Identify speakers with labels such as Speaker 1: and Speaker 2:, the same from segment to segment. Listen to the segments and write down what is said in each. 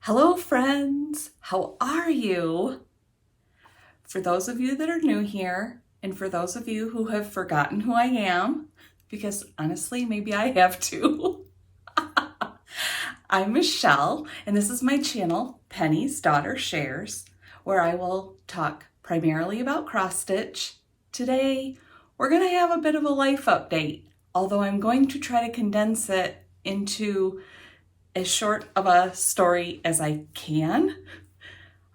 Speaker 1: Hello friends, how are you? For those of you that are new here, and for those of you who have forgotten who I am, because honestly, maybe I have too. I'm Michelle, and this is my channel, Penny's Daughter Shares, where I will talk primarily about cross stitch. Today, we're gonna have a bit of a life update, although I'm going to try to condense it into as short of a story as I can.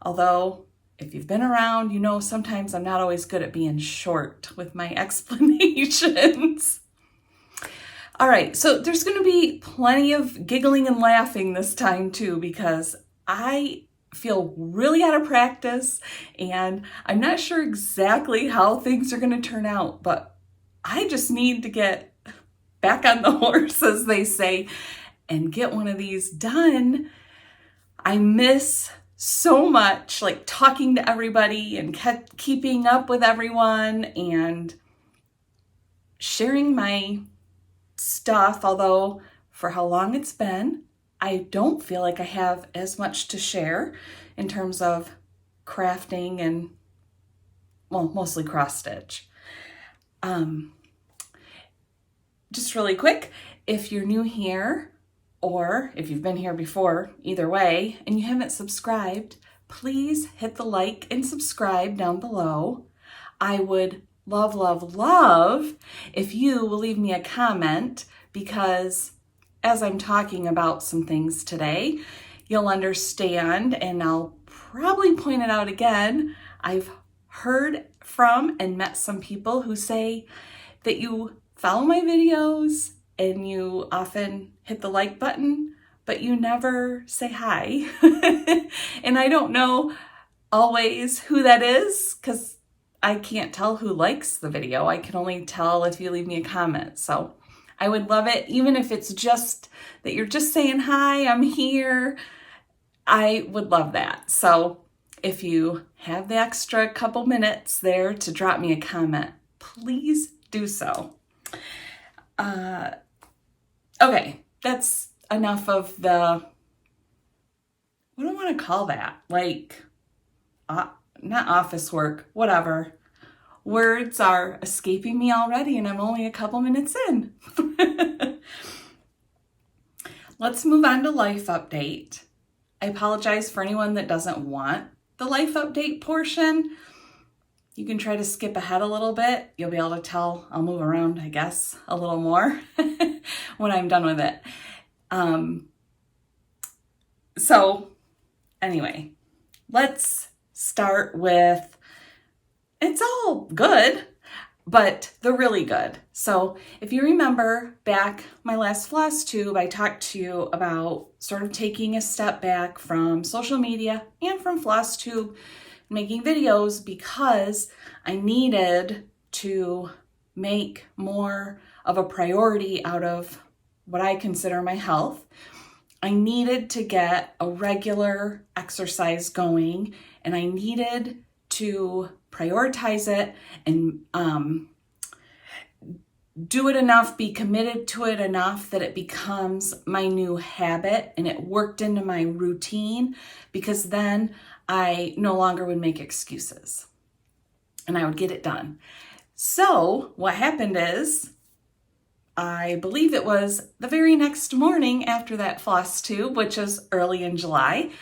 Speaker 1: Although, if you've been around, you know sometimes I'm not always good at being short with my explanations. All right, so there's going to be plenty of giggling and laughing this time too, because I feel really out of practice and I'm not sure exactly how things are going to turn out, but I just need to get back on the horse, as they say, and get one of these done. I miss so much like talking to everybody and keeping up with everyone and sharing my stuff, although for how long it's been, I don't feel like I have as much to share in terms of crafting and, well, mostly cross stitch. Just really quick, if you're new here, or if you've been here before, either way, and you haven't subscribed, please hit the like and subscribe down below. I would love, love, love if you will leave me a comment, because as I'm talking about some things today, you'll understand, and I'll probably point it out again. I've heard from and met some people who say that you follow my videos and you often hit the like button, but you never say hi. And I don't know always who that is, because I can't tell who likes the video. I can only tell if you leave me a comment. So I would love it, even if it's just that you're just saying, hi, I'm here. I would love that. So if you have the extra couple minutes there to drop me a comment, please do so. Okay, that's enough of the, what do I want to call that? Like, not office work, whatever. Words are escaping me already and I'm only a couple minutes in. Let's move on to life update. I apologize for anyone that doesn't want the life update portion. You can try to skip ahead a little bit. You'll be able to tell I'll move around, I guess, a little more when I'm done with it. So anyway, let's start with, it's all good, but they're really good. So if you remember back my last Flosstube, I talked to you about sort of taking a step back from social media and from Flosstube, making videos, because I needed to make more of a priority out of what I consider my health. I needed to get a regular exercise going, and I needed to prioritize it and do it enough, be committed to it enough that it becomes my new habit and it worked into my routine, because then I no longer would make excuses and I would get it done. So what happened is, I believe it was the very next morning after that Flosstube, which is early in July,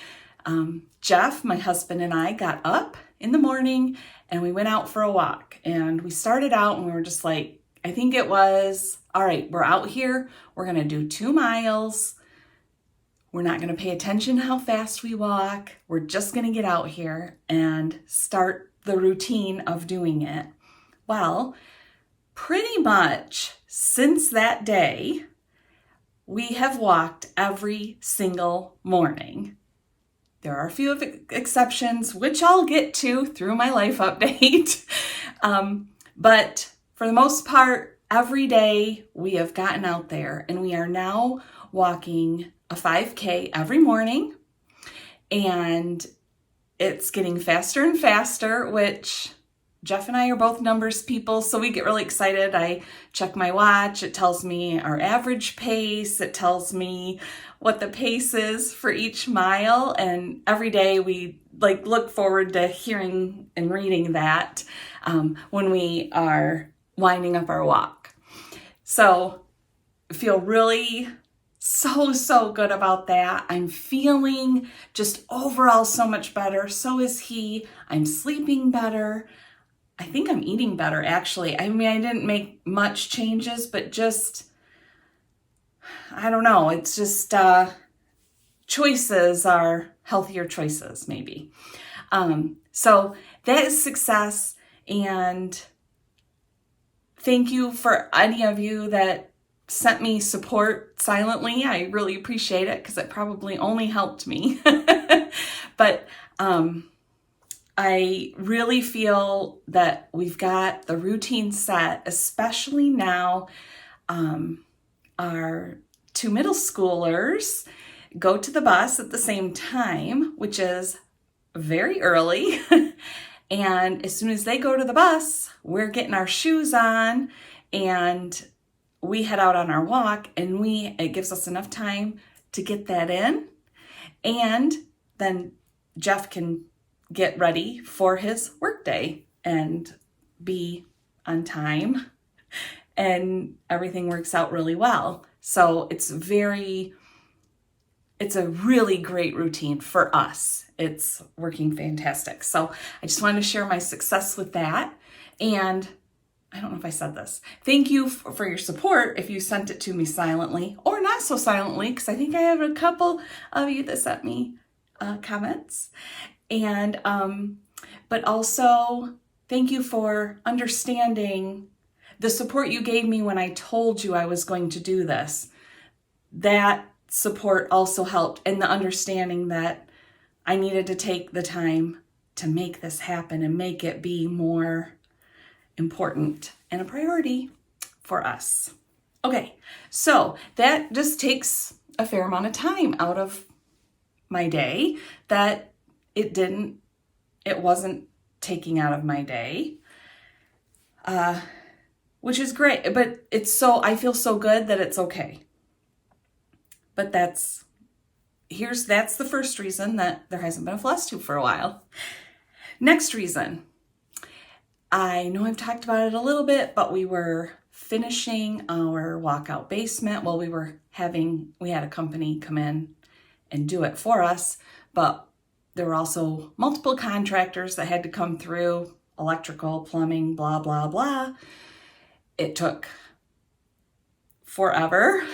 Speaker 1: Jeff, my husband, and I got up in the morning and we went out for a walk. And we started out and we were just like, I think it was, all right, we're out here, we're gonna do 2 miles. We're not going to pay attention to how fast we walk. We're just going to get out here and start the routine of doing it. Well, pretty much since that day, we have walked every single morning. There are a few exceptions, which I'll get to through my life update. But for the most part, every day we have gotten out there, and we are now walking a 5K every morning, and it's getting faster and faster, which Jeff and I are both numbers people, so we get really excited. I check my watch. It tells me our average pace. It tells me what the pace is for each mile. And every day we look forward to hearing and reading that when we are winding up our walk. So I feel really so good about that. I'm feeling just overall so much better. So is he. I'm sleeping better. I think I'm eating better, actually. I mean, I didn't make much changes, but just, I don't know. It's just choices are healthier choices, maybe. So that is success. And thank you for any of you that sent me support silently. I really appreciate it because it probably only helped me. But I really feel that we've got the routine set, especially now. Our two middle schoolers go to the bus at the same time, which is very early. And as soon as they go to the bus, we're getting our shoes on and we head out on our walk, and it gives us enough time to get that in. And then Jeff can get ready for his workday and be on time, and everything works out really well. So it's a really great routine for us. It's working fantastic. So I just wanted to share my success with that. And I don't know if I said this. Thank you for your support if you sent it to me silently or not so silently, because I think I have a couple of you that sent me comments. And but also thank you for understanding the support you gave me when I told you I was going to do this. That support also helped, and the understanding that I needed to take the time to make this happen and make it be more important and a priority for us. Okay, so that just takes a fair amount of time out of my day that it wasn't taking out of my day, which is great, but I feel so good that it's okay. But that's the first reason that there hasn't been a Flosstube for a while. Next reason, I know I've talked about it a little bit, but we were finishing our walkout basement. Well, we had a company come in and do it for us, but there were also multiple contractors that had to come through, electrical, plumbing, blah, blah, blah. It took forever.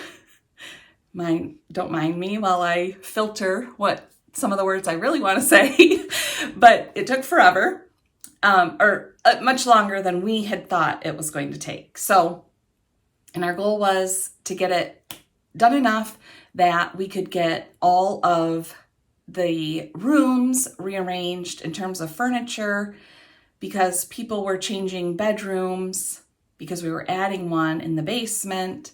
Speaker 1: Don't mind me while I filter what some of the words I really want to say, but it took forever, or much longer than we had thought it was going to take. So, and our goal was to get it done enough that we could get all of the rooms rearranged in terms of furniture, because people were changing bedrooms because we were adding one in the basement,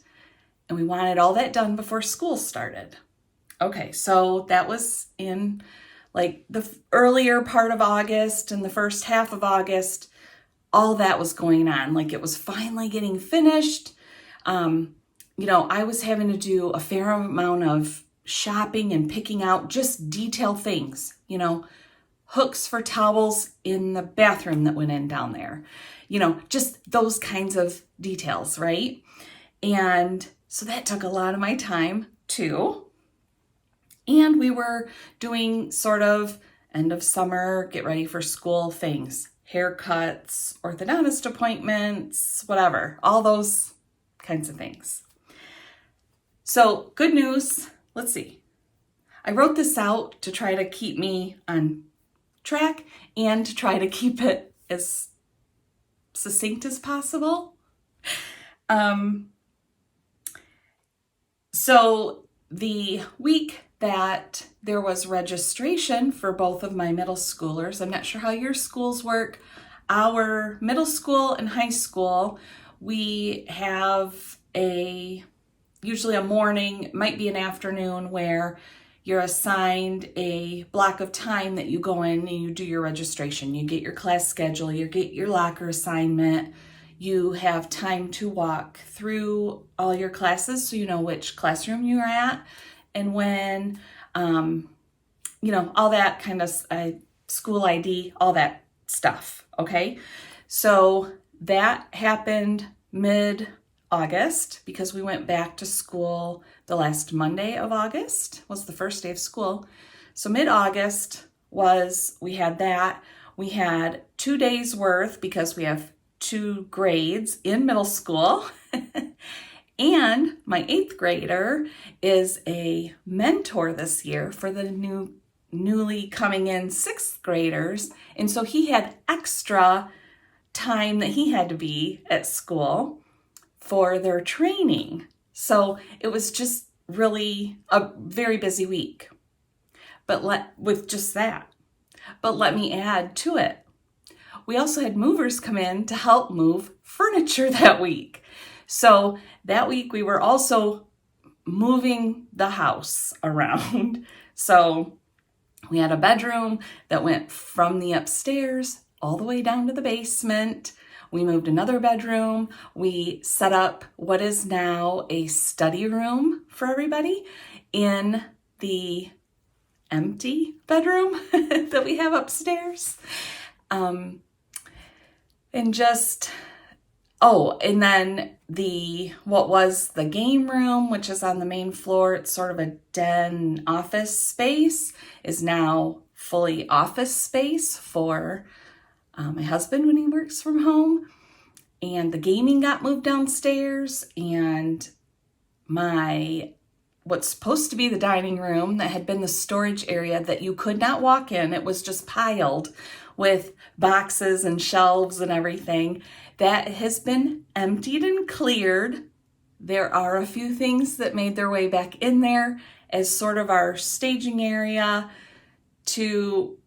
Speaker 1: and we wanted all that done before school started. Okay, so that was in the earlier part of August and the first half of August. All that was going on. It was finally getting finished. I was having to do a fair amount of shopping and picking out just detail things, hooks for towels in the bathroom that went in down there, just those kinds of details, right? And so that took a lot of my time too. And we were doing sort of end of summer, get ready for school things, haircuts, orthodontist appointments, whatever, all those kinds of things. So good news. Let's see. I wrote this out to try to keep me on track and to try to keep it as succinct as possible. So the week that there was registration for both of my middle schoolers, I'm not sure how your schools work. Our middle school and high school, we have usually a morning, might be an afternoon, where you're assigned a block of time that you go in and you do your registration. You get your class schedule, you get your locker assignment, you have time to walk through all your classes so you know which classroom you're at and when, all that kind of school ID, all that stuff, okay? So that happened mid-August because we went back to school the last Monday of August was the first day of school. So mid-August we had that. We had 2 days worth because we have 2 grades in middle school. And my 8th grader is a mentor this year for the newly coming in 6th graders. And so he had extra time that he had to be at school for their training. So it was just really a very busy week. With just that. But let me add to it. We also had movers come in to help move furniture that week. So that week we were also moving the house around. So we had a bedroom that went from the upstairs all the way down to the basement. We moved another bedroom. We set up what is now a study room for everybody in the empty bedroom that we have upstairs. And then what was the game room, which is on the main floor, it's sort of a den office space, is now fully office space for my husband when he works from home. And the gaming got moved downstairs, and what's supposed to be the dining room that had been the storage area that you could not walk in, it was just piled with boxes and shelves and everything, that has been emptied and cleared. There are a few things that made their way back in there as sort of our staging area to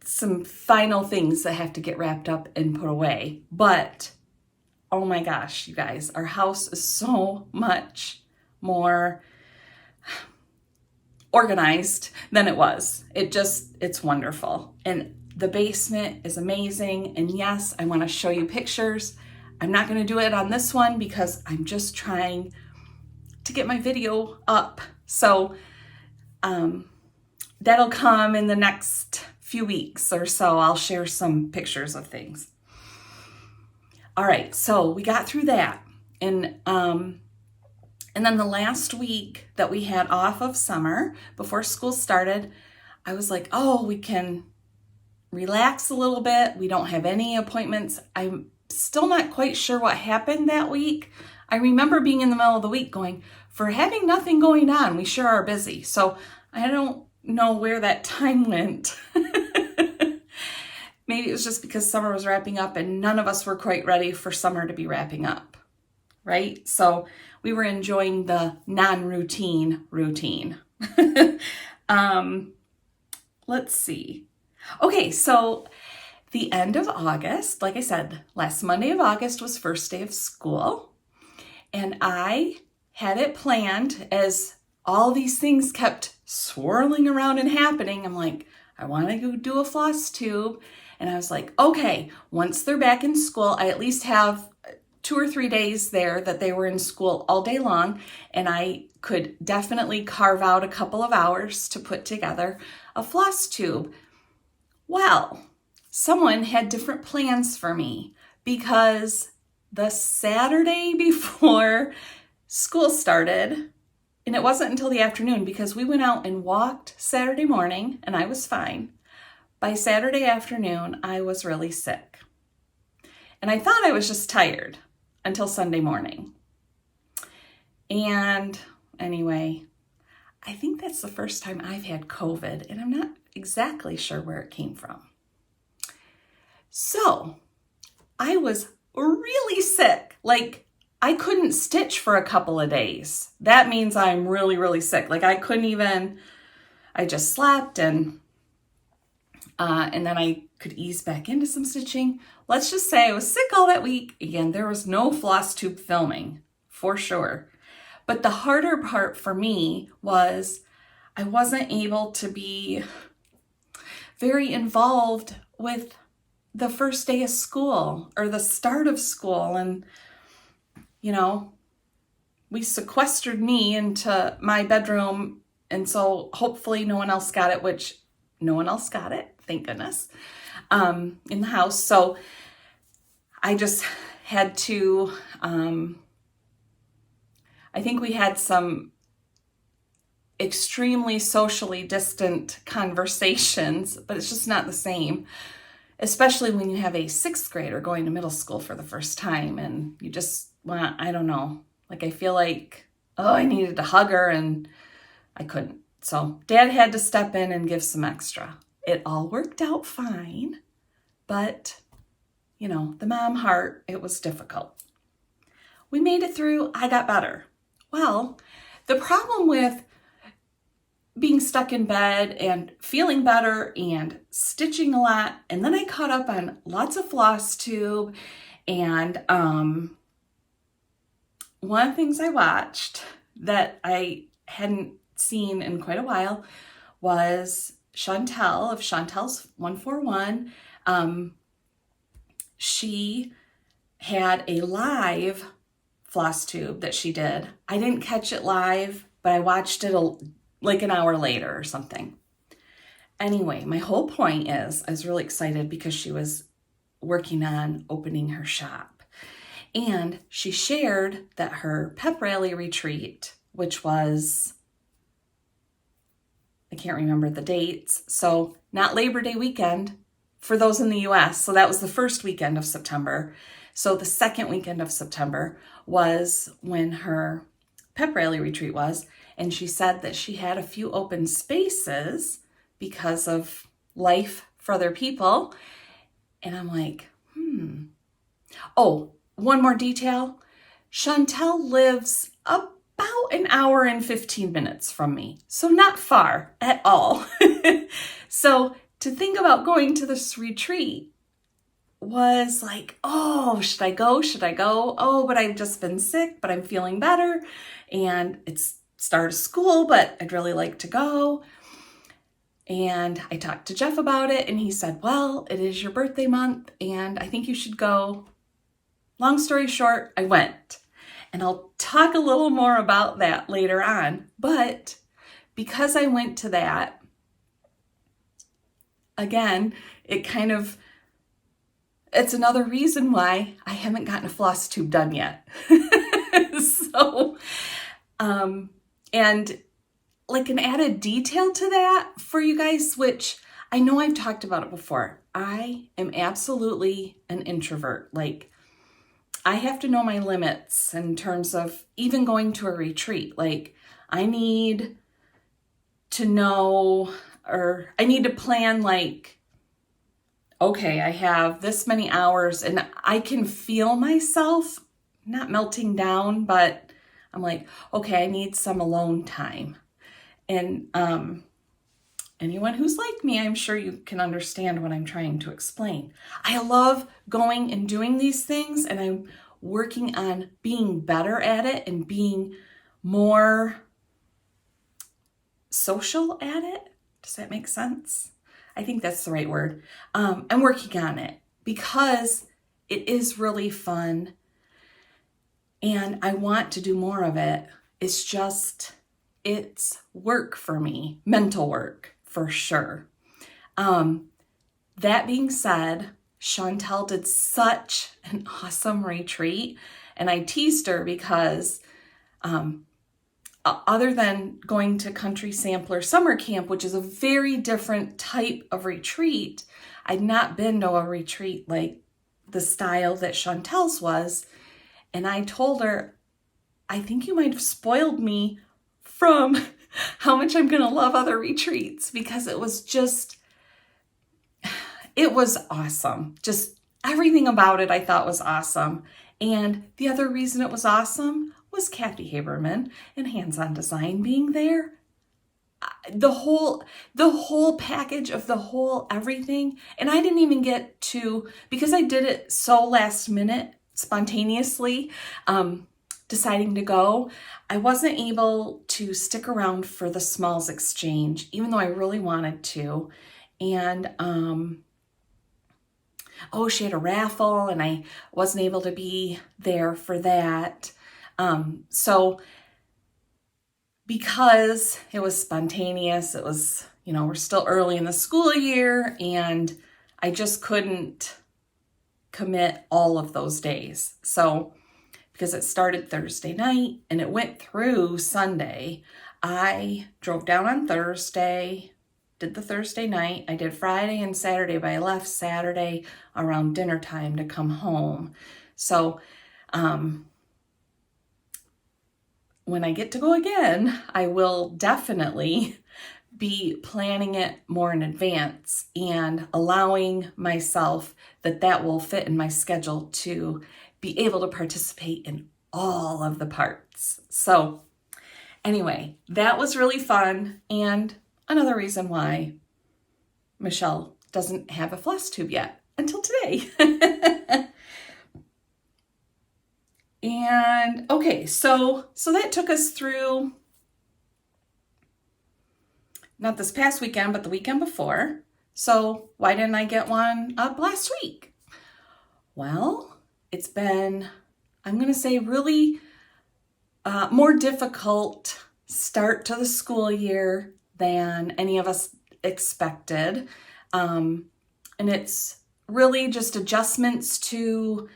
Speaker 1: some final things that have to get wrapped up and put away. But, oh my gosh, you guys, our house is so much more organized than it was. It's wonderful. And the basement is amazing. And yes, I want to show you pictures. I'm not going to do it on this one because I'm just trying to get my video up. So that'll come in the next few weeks or so. I'll share some pictures of things. All right, so we got through that. And then the last week that we had off of summer before school started, I was like, oh, we can relax a little bit. We don't have any appointments. I'm still not quite sure what happened that week. I remember being in the middle of the week going, for having nothing going on, we sure are busy. So I don't know where that time went. Maybe it was just because summer was wrapping up and none of us were quite ready for summer to be wrapping up, right? So we were enjoying the non-routine routine. Let's see. Okay, so the end of August, like I said, last Monday of August was first day of school. And I had it planned as all these things kept swirling around and happening. I'm like, I want to go do a Flosstube. And I was like, okay, once they're back in school, I at least have 2 or 3 days there that they were in school all day long. And I could definitely carve out a couple of hours to put together a Flosstube. Well, someone had different plans for me because the Saturday before school started, and it wasn't until the afternoon because we went out and walked Saturday morning and I was fine. By Saturday afternoon, I was really sick. And I thought I was just tired until Sunday morning. And anyway, I think that's the first time I've had COVID, and I'm not exactly sure where it came from. So I was really sick. Like, I couldn't stitch for a couple of days. That means I'm really, really sick. Like, I just slept and then I could ease back into some stitching. Let's just say I was sick all that week. Again, there was no Flosstube filming, for sure. But the harder part for me was I wasn't able to be very involved with the first day of school or the start of school. And, you know, we sequestered me into my bedroom. And so hopefully no one else got it, which no one else got it, thank goodness, in the house. So I just had to, I think we had some extremely socially distant conversations, but it's just not the same, especially when you have a 6th grader going to middle school for the first time and you just want, I don't know, like I feel like, oh, I needed to hug her and I couldn't. So Dad had to step in and give some extra. It all worked out fine, but you know, the mom heart, it was difficult. We made it through. I got better. Well, the problem with being stuck in bed and feeling better and stitching a lot, and then I caught up on lots of Flosstube, and one of the things I watched that I hadn't seen in quite a while was Chantelle of Chantelle's 141. She had a live Flosstube that she did. I didn't catch it live, but I watched it like an hour later or something. Anyway, my whole point is I was really excited because she was working on opening her shop. And she shared that her Pep Rally retreat, which was, I can't remember the dates, so not Labor Day weekend for those in the US. So that was the first weekend of September. So the second weekend of September was when her Pep Rally retreat was. And she said that she had a few open spaces because of life for other people. And I'm like, Oh, one more detail. Chantelle lives about an hour and 15 minutes from me. So not far at all. So to think about going to this retreat was like, oh, should I go? Should I go? Oh, but I've just been sick, but I'm feeling better. And it's start of school, but I'd really like to go. And I talked to Jeff about it, and he said, well, it is your birthday month, and I think you should go. Long story short, I went. And I'll talk a little more about that later on. But because I went to that, again, it's another reason why I haven't gotten a Flosstube done yet. So, and like an added detail to that for you guys, which I know I've talked about it before. I am absolutely an introvert. Like, I have to know my limits in terms of even going to a retreat. Like, I need to know, or I need to plan, like, okay, I have this many hours and I can feel myself not melting down, but I'm like, okay, I need some alone time. And anyone who's like me, I'm sure you can understand what I'm trying to explain. I love going and doing these things, and I'm working on being better at it and being more social at it. Does that make sense? I think that's the right word. I'm working on it because it is really fun and I want to do more of it. It's work for me, mental work for sure. That being said, Chantelle did such an awesome retreat, and I teased her because other than going to Country Sampler Summer Camp, which is a very different type of retreat, I'd not been to a retreat like the style that Chantelle's was. And I told her, I think you might have spoiled me from how much I'm going to love other retreats, because it was awesome. Just everything about it I thought was awesome. And the other reason it was awesome was Kathy Haberman and Hands-On Design being there. The whole package of the whole everything. And I didn't even get to, because I did it so last minute, spontaneously, deciding to go, I wasn't able to stick around for the smalls exchange, even though I really wanted to. And, oh, she had a raffle and I wasn't able to be there for that. So because it was spontaneous, it was, you know, we're still early in the school year and I just couldn't commit all of those days. So because it started Thursday night and it went through Sunday, I drove down on Thursday, did the Thursday night. I did Friday and Saturday, but I left Saturday around dinner time to come home. So when I get to go again, I will definitely be planning it more in advance and allowing myself that will fit in my schedule to be able to participate in all of the parts. So anyway, that was really fun, and another reason why Michelle doesn't have a Flosstube yet until today. And okay, so that took us through not this past weekend, but the weekend before. So why didn't I get one up last week? Well, it's been, I'm going to say, really more difficult start to the school year than any of us expected. And it's really just adjustments to,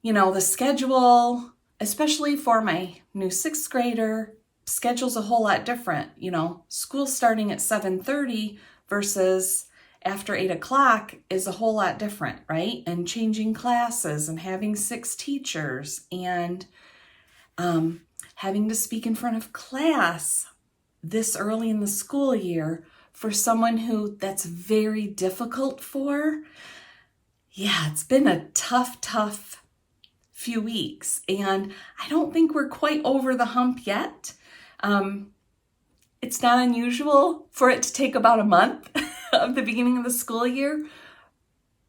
Speaker 1: you know, the schedule, especially for my new 6th grader. Schedule's a whole lot different. You know, school starting at 7:30 versus after 8 o'clock is a whole lot different, right? And changing classes and having 6 teachers and having to speak in front of class this early in the school year for someone who that's very difficult for. Yeah, it's been a tough few weeks, and I don't think we're quite over the hump yet. It's not unusual for it to take about a month of the beginning of the school year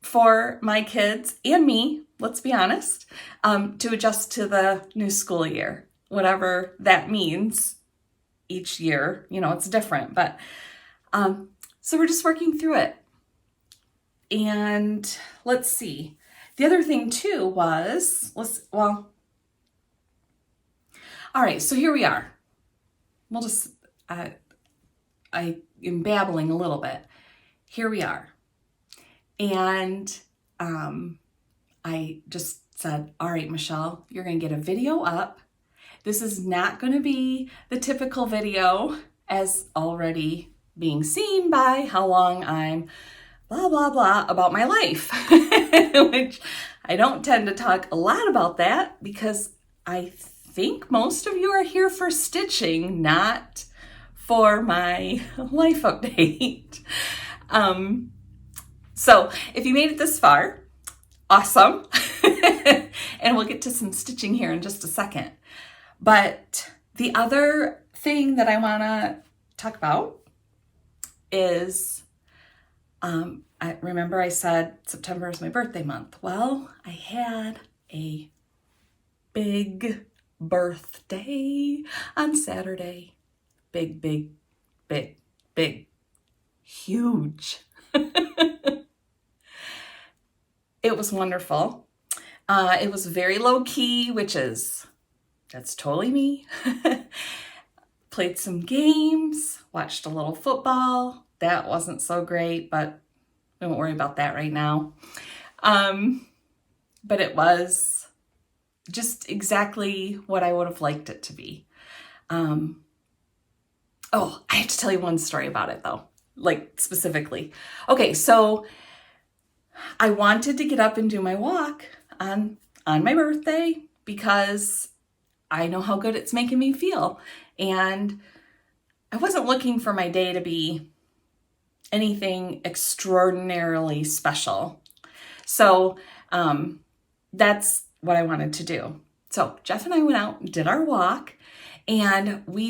Speaker 1: for my kids and me, let's be honest, to adjust to the new school year, whatever that means each year. You know, it's different, but so we're just working through it. And let's see. The other thing too was, all right, so here we are. We'll just, I am babbling a little bit. Here we are. And I just said, all right, Michelle, you're going to get a video up. This is not going to be the typical video as already being seen by how long I'm blah, blah, blah about my life, which I don't tend to talk a lot about that because I think most of you are here for stitching, not for my life update. So if you made it this far, awesome. And we'll get to some stitching here in just a second. But the other thing that I want to talk about is, I remember I said September is my birthday month. Well, I had a big birthday on Saturday. Big, huge. It was wonderful. It was very low key, that's totally me. Played some games, watched a little football. That wasn't so great, but we won't worry about that right now. But it was just exactly what I would have liked it to be. Oh, I have to tell you one story about it though, like specifically. Okay, so I wanted to get up and do my walk on my birthday because I know how good it's making me feel. And I wasn't looking for my day to be anything extraordinarily special. So that's what I wanted to do. So Jeff and I went out and did our walk, and we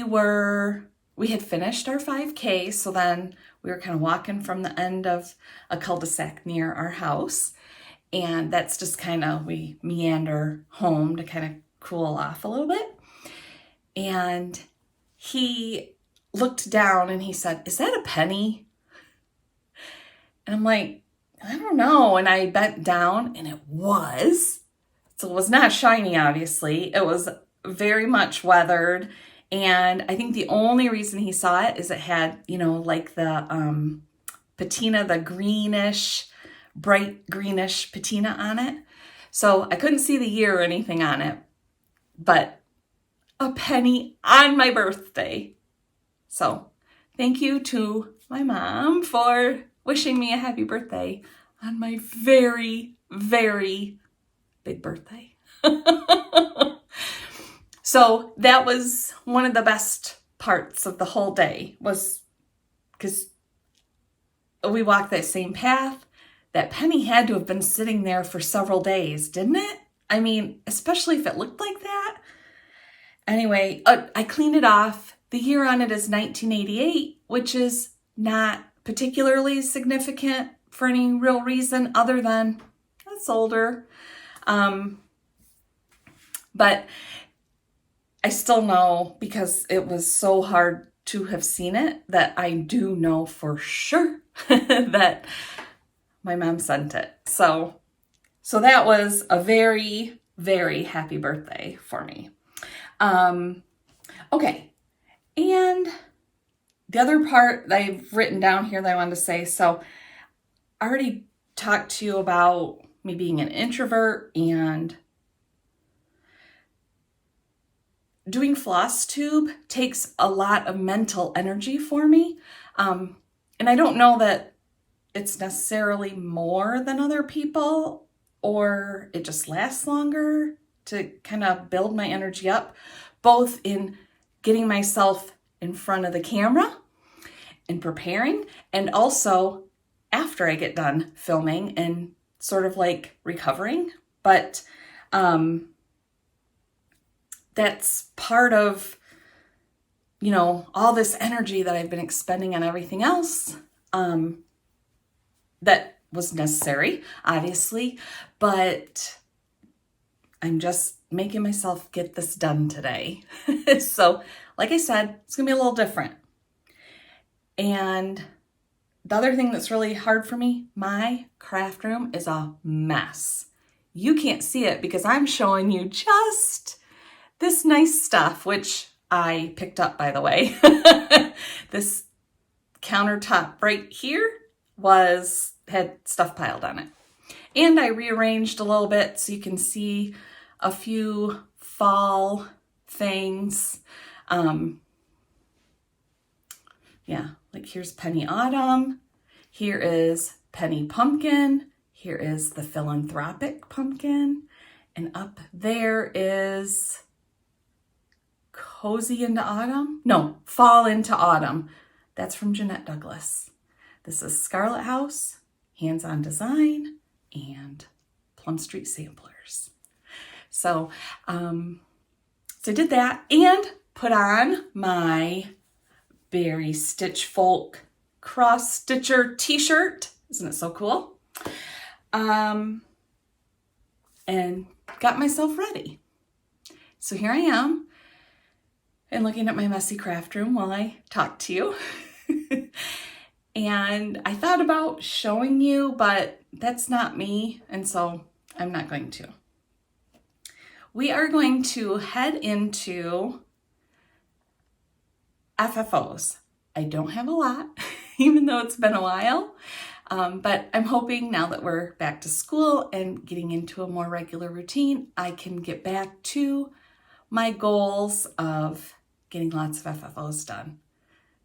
Speaker 1: had finished our 5K. So then we were kind of walking from the end of a cul-de-sac near our house. And that's just kind of, we meander home to kind of cool off a little bit. And he looked down and he said, "Is that a penny?" And I'm like, "I don't know." And I bent down and it was. So it was not shiny, obviously. It was very much weathered. And I think the only reason he saw it is it had, you know, like the patina, the greenish, bright greenish patina on it. So I couldn't see the year or anything on it, but a penny on my birthday. So thank you to my mom for wishing me a happy birthday on my very, very big birthday. So that was one of the best parts of the whole day, was because we walked that same path. That penny had to have been sitting there for several days, didn't it? I mean, especially if it looked like that. Anyway, I cleaned it off. The year on it is 1988, which is not particularly significant for any real reason other than it's older. But I still know, because it was so hard to have seen it, that I do know for sure that my mom sent it. So that was a very, very happy birthday for me. Okay. And the other part that I've written down here that I wanted to say, so I already talked to you about me being an introvert, and doing Flosstube takes a lot of mental energy for me. And I don't know that it's necessarily more than other people, or it just lasts longer to kind of build my energy up, both in getting myself in front of the camera and preparing, and also after I get done filming and sort of like recovering. But that's part of, you know, all this energy that I've been expending on everything else, that was necessary, obviously, but I'm just making myself get this done today. So, like I said, it's gonna be a little different. And the other thing that's really hard for me, my craft room is a mess. You can't see it because I'm showing you just this nice stuff, which I picked up, by the way. This countertop right here had stuff piled on it. And I rearranged a little bit so you can see a few fall things. Yeah, like here's Penny Autumn. Here is Penny Pumpkin. Here is the Philanthropic Pumpkin. And up there is Cozy into Autumn. No, Fall into Autumn. That's from Jeanette Douglas. This is Scarlet House, Hands-On Design, and Plum Street Samplers. So I did that and put on my Berry Stitch Folk cross stitcher t-shirt. Isn't it so cool? And got myself ready. So here I am, and looking at my messy craft room while I talk to you. And I thought about showing you, but that's not me, and so I'm not going to. We are going to head into FFOs. I don't have a lot, even though it's been a while, but I'm hoping now that we're back to school and getting into a more regular routine, I can get back to my goals of getting lots of FFOs done.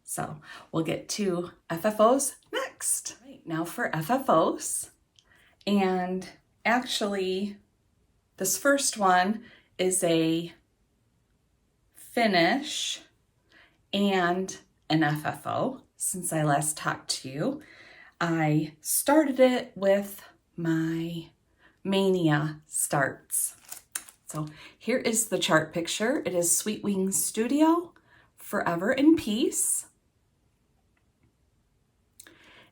Speaker 1: So we'll get to FFOs next. Right, now for FFOs. And actually, this first one is a finish and an FFO. Since I last talked to you, I started it with my Mania starts. So here is the chart picture. It is sweetwingstudio, Forever in Peace.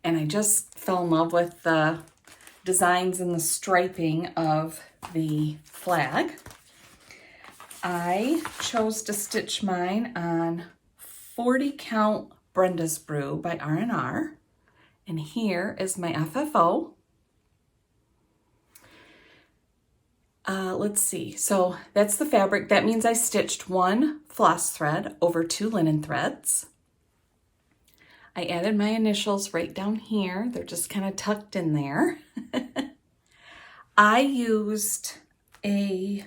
Speaker 1: And I just fell in love with the designs and the striping of the flag. I chose to stitch mine on 40 count Brenda's Brew by R&R. And here is my FFO. Let's see, so that's the fabric. That means I stitched 1 floss thread over 2 linen threads. I added my initials right down here. They're just kind of tucked in there. I used a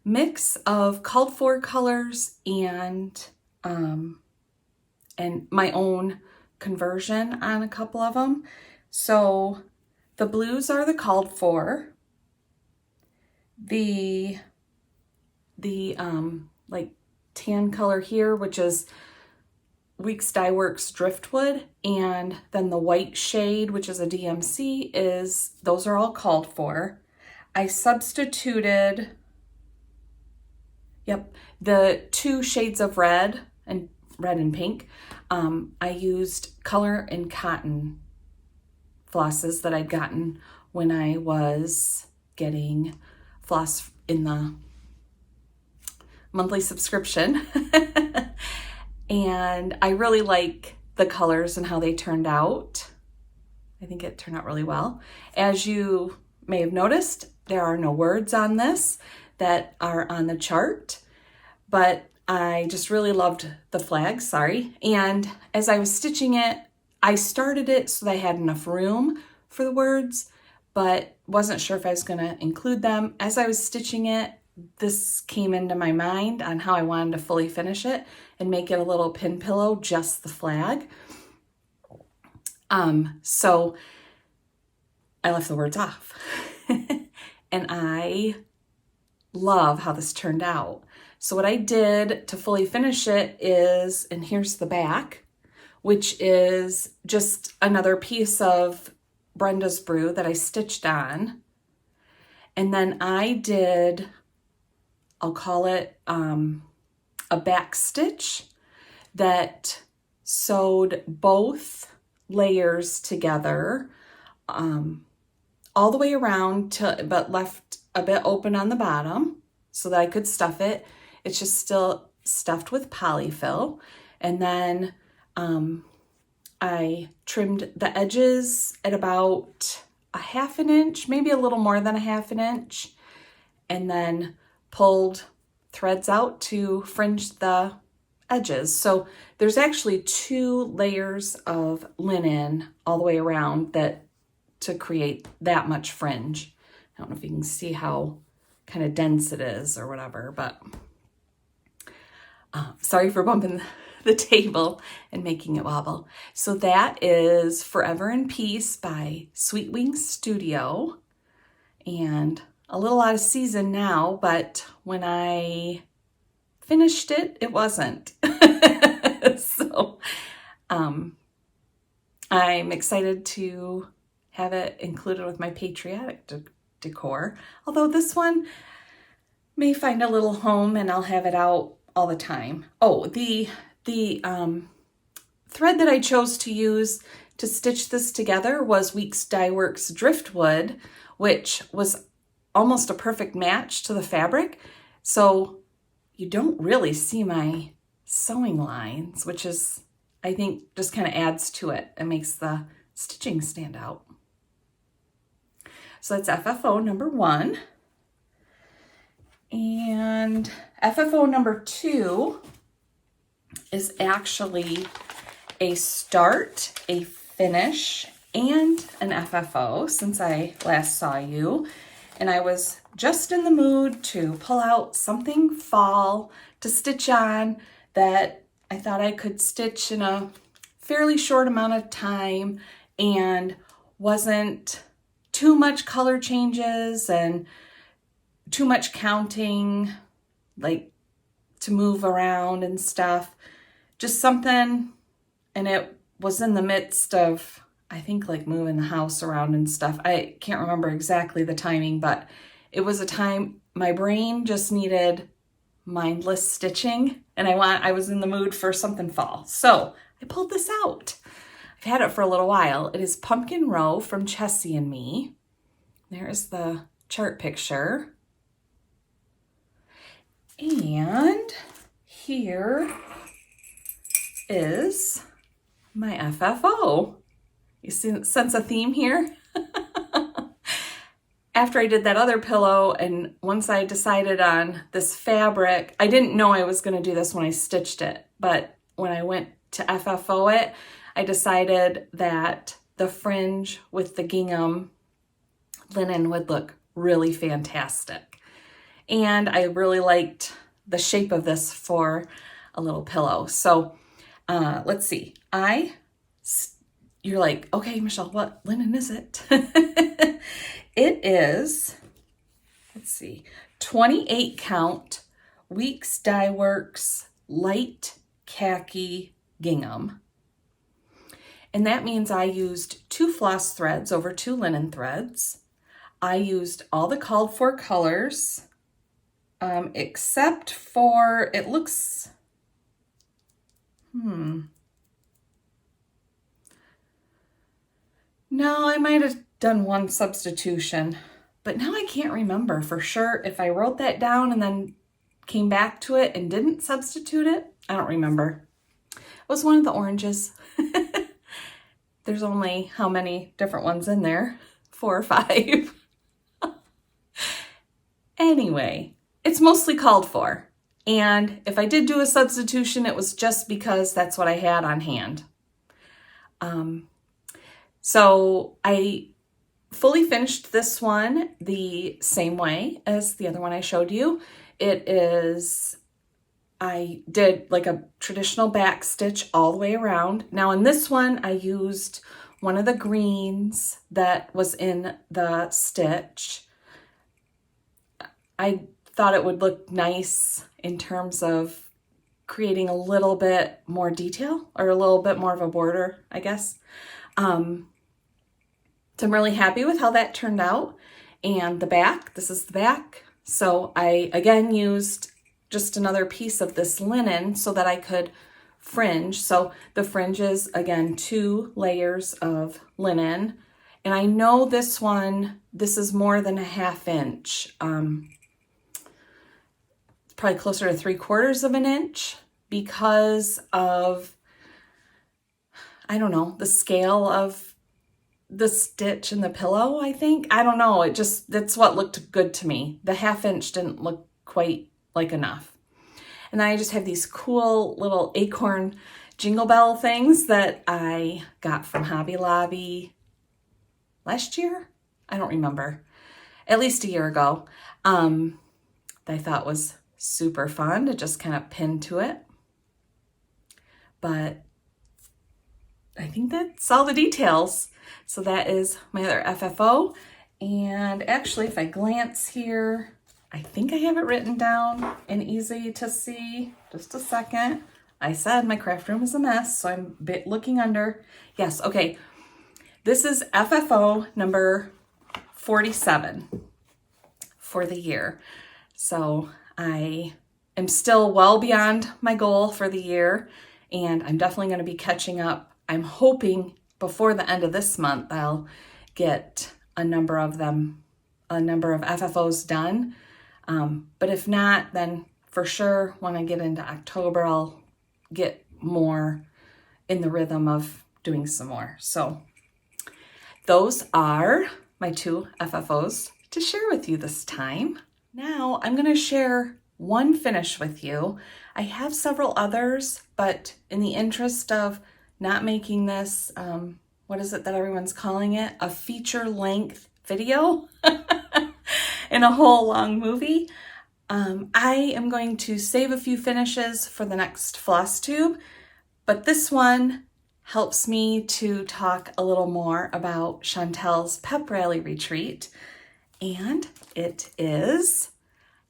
Speaker 1: mix of called for colors and my own conversion on a couple of them. So the blues are the called for. The like tan color here, which is Weeks Dye Works Driftwood, and then the white shade, which is a DMC, those are all called for. I substituted, the 2 shades of red and pink. I used Color and Cotton flosses that I'd gotten when I was getting floss in the monthly subscription. And I really like the colors and how they turned out. I think it turned out really well. As you may have noticed, there are no words on this that are on the chart, but I just really loved the flag, And as I was stitching it, I started it so that I had enough room for the words, but wasn't sure if I was gonna include them. As I was stitching it, this came into my mind on how I wanted to fully finish it and make it a little pin pillow, just the flag. So I left the words off. And I love how this turned out. So what I did to fully finish it is, and here's the back, which is just another piece of Brenda's Brew that I stitched on. And then I did, I'll call it a back stitch that sewed both layers together all the way around, but left a bit open on the bottom so that I could stuff it. It's just still stuffed with polyfill. And then I trimmed the edges at about a 1/2 inch, maybe a little more than a 1/2 inch, and then pulled threads out to fringe the edges. So there's actually 2 layers of linen all the way around to create that much fringe. I don't know if you can see how kind of dense it is or whatever, but sorry for bumping the table and making it wobble. So that is Forever in Peace by Sweetwingstudio, and a little out of season now, but when I finished it, it wasn't. So I'm excited to have it included with my patriotic decor, although this one may find a little home and I'll have it out all the time. Oh, the thread that I chose to use to stitch this together was Weeks Dye Works Driftwood, which was almost a perfect match to the fabric. So you don't really see my sewing lines, which is, I think, just kind of adds to it and makes the stitching stand out. So that's FFO number 1. And FFO number 2 is actually a start, a finish, and an FFO since I last saw you. And I was just in the mood to pull out something fall to stitch on that I thought I could stitch in a fairly short amount of time and wasn't too much color changes and too much counting, like to move around and stuff. Just something, and it was in the midst of, I think, like moving the house around and stuff. I can't remember exactly the timing, but it was a time my brain just needed mindless stitching, and I was in the mood for something fall. So I pulled this out. I've had it for a little while. It is Pumpkin Row from Chessie Me. There's the chart picture. And here is my FFO. You sense a theme here? After I did that other pillow, and once I decided on this fabric, I didn't know I was going to do this when I stitched it, but when I went to FFO it, I decided that the fringe with the gingham linen would look really fantastic. And I really liked the shape of this for a little pillow. So let's see. You're like, okay, Michelle, what linen is it? It is, let's see, 28 count Weeks Dye Works light khaki gingham. And that means I used 2 floss threads over 2 linen threads. I used all the called for colors, except for, it looks, no, I might have done one substitution, but now I can't remember for sure if I wrote that down and then came back to it and didn't substitute it. I don't remember. It was one of the oranges. There's only how many different ones in there? 4 or 5. Anyway, it's mostly called for. And if I did do a substitution, it was just because that's what I had on hand. So I fully finished this one the same way as the other one I showed you. I did like a traditional back stitch all the way around. Now in this one, I used one of the greens that was in the stitch. I thought it would look nice in terms of creating a little bit more detail or a little bit more of a border, I guess. So I'm really happy with how that turned out. And the back, this is the back. So I again used just another piece of this linen so that I could fringe. So the fringe is again 2 layers of linen. And I know this one, this is more than a 1/2 inch. Probably closer to 3/4 of an inch because of, I don't know, the scale of the stitch and the pillow, I think. I don't know. That's what looked good to me. The 1/2 inch didn't look quite like enough. And then I just have these cool little acorn jingle bell things that I got from Hobby Lobby last year. I don't remember. At least a year ago. That I thought was super fun to just kind of pin to it. But I think that's all the details. So that is my other FFO. And actually, if I glance here, I think I have it written down and easy to see. Just a second. I said my craft room is a mess, so I'm looking under. Yes, okay. This is FFO number 47 for the year. So I am still well beyond my goal for the year, and I'm definitely going to be catching up. I'm hoping before the end of this month, I'll get a number of FFOs done. But if not, then for sure, when I get into October, I'll get more in the rhythm of doing some more. So those are my 2 FFOs to share with you this time. Now I'm going to share one finish with you. I have several others, but in the interest of not making this, what is it that everyone's calling it? A feature-length video in a whole long movie. I am going to save a few finishes for the next Flosstube, but this one helps me to talk a little more about Chantelle's Pep Rally retreat, and it is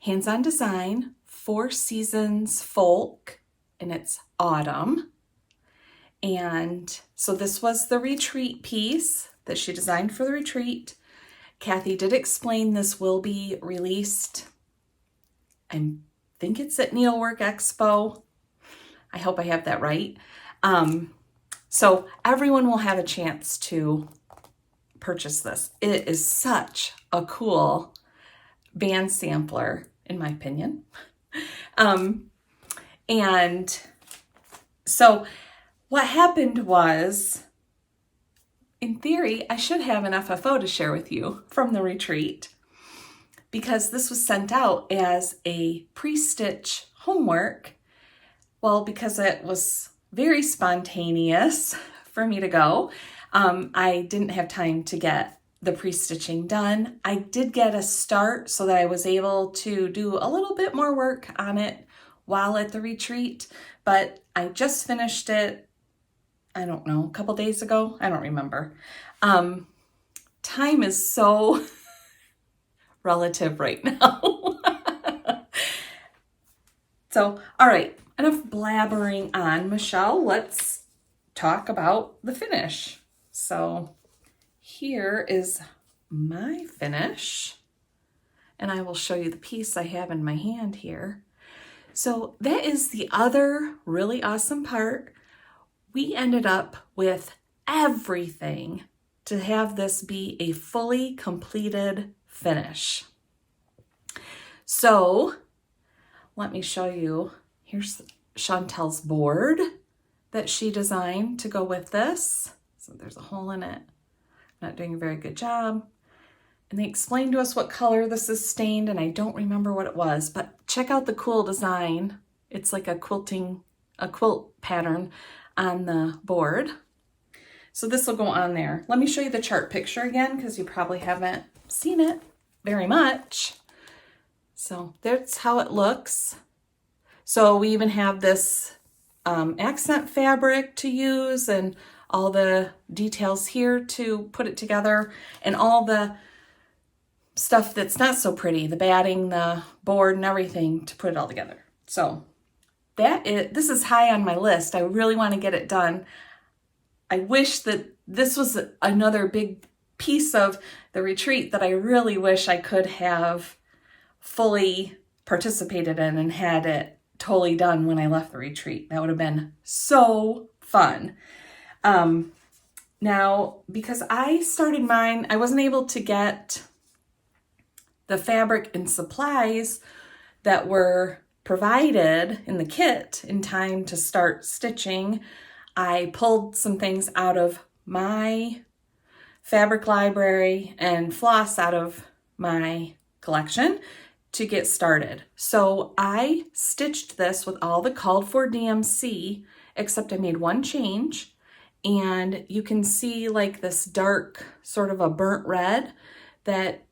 Speaker 1: hands-on design, 4 seasons folk, and it's autumn. And so this was the retreat piece that she designed for the retreat. Kathy did explain this will be released, I think it's at Needlework Expo. I hope I have that right. So everyone will have a chance to purchase this. It is such a cool band sampler, in my opinion. And so what happened was, in theory, I should have an FFO to share with you from the retreat, because this was sent out as a pre-stitch homework. Well, because it was very spontaneous for me to go, I didn't have time to get the pre-stitching done. I did get a start so that I was able to do a little bit more work on it while at the retreat, but I just finished it, I don't know, a couple days ago. I don't remember. Time is so relative right now. So, all right, enough blabbering on. Michelle, let's talk about the finish. So here is my finish, and I will show you the piece I have in my hand here. So that is the other really awesome part. We ended up with everything to have this be a fully completed finish. So let me show you. Here's Chantelle's board that she designed to go with this. So there's a hole in it. Not doing a very good job. And they explained to us what color this is stained, and I don't remember what it was, but check out the cool design. It's like a quilt pattern on the board. So this will go on there. Let me show you the chart picture again, because you probably haven't seen it very much. So that's how it looks. So we even have this accent fabric to use, and all the details here to put it together, and all the stuff that's not so pretty, the batting, the board, and everything to put it all together. So this is high on my list. I really want to get it done. I wish that this was another big piece of the retreat that I really wish I could have fully participated in and had it totally done when I left the retreat. That would have been so fun. Now, because I started mine, I wasn't able to get the fabric and supplies that were provided in the kit in time to start stitching. I pulled some things out of my fabric library and floss out of my collection to get started. So I stitched this with all the called for DMC, except I made one change, and you can see like this dark sort of a burnt red that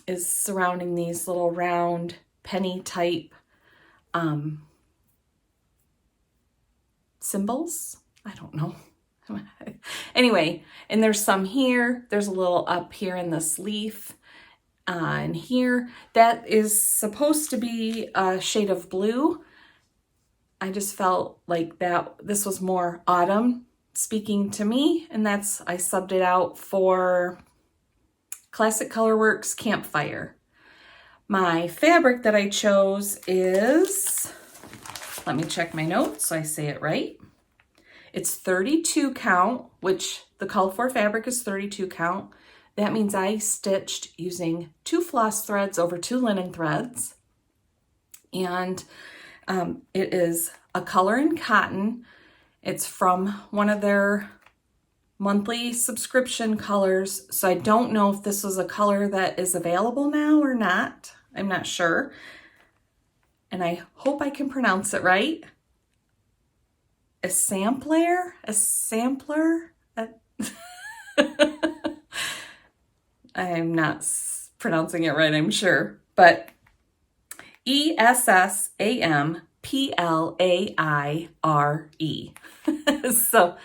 Speaker 1: is surrounding these little round penny type symbols. I don't know. Anyway, and there's some here. There's a little up here in this leaf. And here, that is supposed to be a shade of blue. I just felt like this was more autumn speaking to me, and I subbed it out for Classic Colorworks Campfire. My fabric that I chose is, let me check my notes so I say it right. It's 32 count, which the called for fabric is 32 count. That means I stitched using 2 floss threads over 2 linen threads. And it is a color in cotton. It's from one of their monthly subscription colors. So I don't know if this was a color that is available now or not. I'm not sure. And I hope I can pronounce it right. A sampler? I'm not pronouncing it right, I'm sure. But ESSAMPLAIRE. So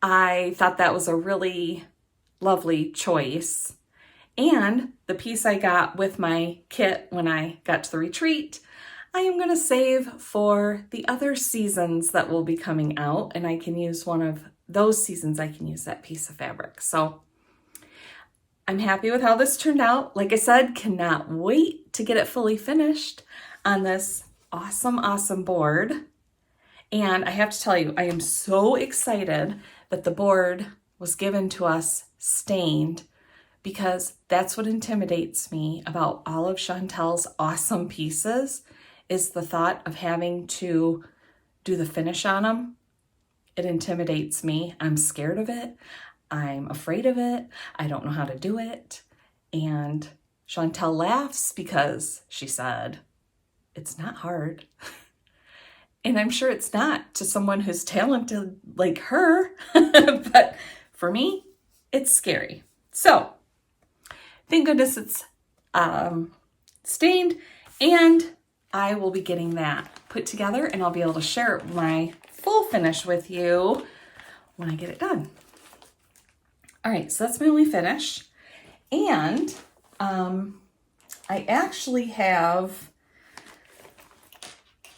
Speaker 1: I thought that was a really lovely choice. And the piece I got with my kit when I got to the retreat, I am going to save for the other seasons that will be coming out, and I can use one of those seasons. I can use that piece of fabric. So I'm happy with how this turned out. Like I said, cannot wait to get it fully finished on this awesome, awesome board. And I have to tell you, I am so excited that the board was given to us stained, because that's what intimidates me about all of Chantelle's awesome pieces, is the thought of having to do the finish on them. It intimidates me. I'm scared of it. I'm afraid of it. I don't know how to do it. And Chantelle laughs because she said, it's not hard. And I'm sure it's not to someone who's talented like her, but for me, it's scary. So thank goodness it's stained, and I will be getting that put together, and I'll be able to share my full finish with you when I get it done. All right, so that's my only finish. And I actually have